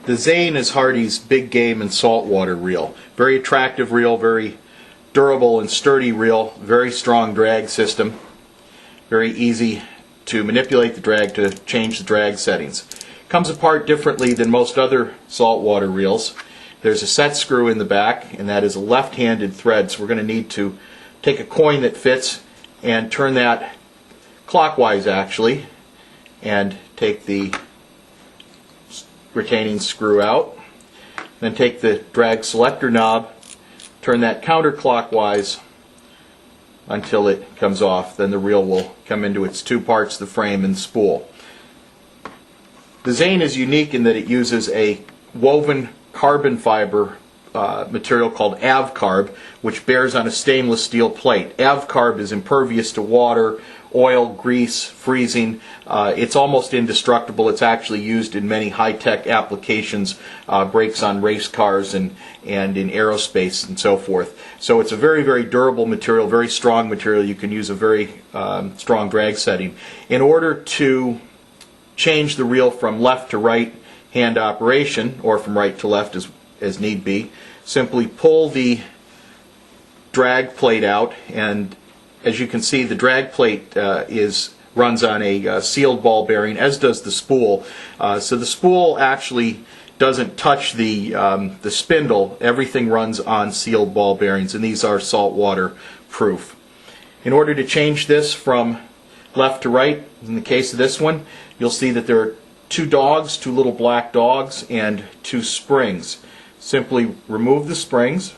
The Zane is Hardy's big game and saltwater reel. Very attractive reel, very durable and sturdy reel, very strong drag system, very easy to manipulate the drag to change the drag settings. Comes apart differently than most other saltwater reels. There's a set screw in the back, and that is a left-handed thread, so we're going to need to take a coin that fits and turn that clockwise actually, and take the retaining screw out. Then take the drag selector knob, turn that counterclockwise until it comes off. Then the reel will come into its two parts, the frame and spool. The Zane is unique in that it uses a woven carbon fiber material called avcarb, which bears on a stainless steel plate. Avcarb is impervious to water, oil, grease, freezing. It's almost indestructible. It's actually used in many high-tech applications, brakes on race cars and in aerospace and so forth. So it's a very, very durable material, very strong material. You can use a very strong drag setting. In order to change the reel from left to right hand operation, or from right to left as need be, simply pull the drag plate out, and as you can see, the drag plate runs on a sealed ball bearing, as does the spool. So the spool actually doesn't touch the spindle. Everything runs on sealed ball bearings, and these are saltwater proof. In order to change this from left to right, in the case of this one, you'll see that there are two little black dogs, and two springs. Simply remove the springs.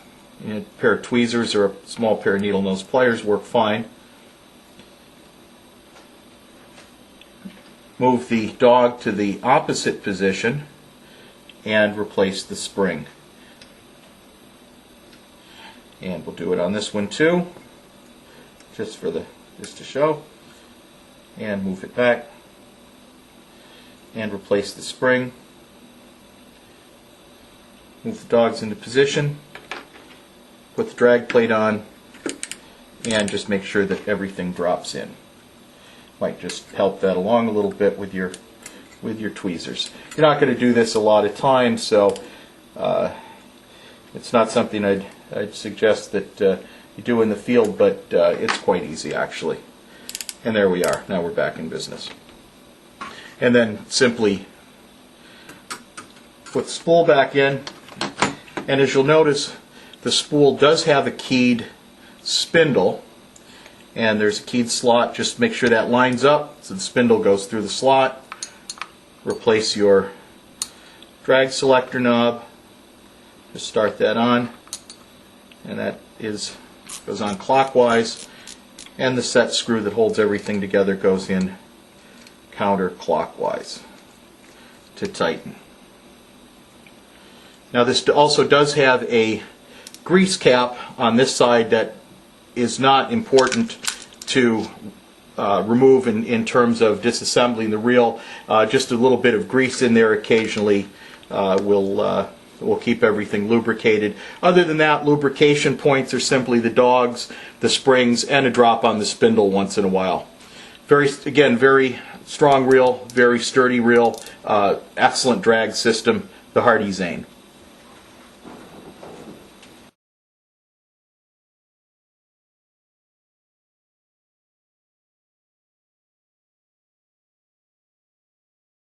A pair of tweezers or a small pair of needle nose pliers work fine. Move the dog to the opposite position and replace the spring. And we'll do it on this one too, just to show. And move it back and replace the spring. Move the dogs into position, put the drag plate on, and just make sure that everything drops in. Might just help that along a little bit with your tweezers. You're not going to do this a lot of times, so it's not something I'd suggest that you do in the field, but it's quite easy actually. And there we are. Now we're back in business. And then simply put the spool back in, and as you'll notice, the spool does have a keyed spindle, and there's a keyed slot. Just make sure that lines up so the spindle goes through the slot. Replace your drag selector knob. Just start that on, and that goes on clockwise, and the set screw that holds everything together goes in counterclockwise to tighten. Now this also does have a grease cap on this side that is not important to remove in terms of disassembling the reel. Just a little bit of grease in there occasionally will keep everything lubricated. Other than that, lubrication points are simply the dogs, the springs, and a drop on the spindle once in a while. Again, very strong reel, very sturdy reel, excellent drag system, the Hardy Zane.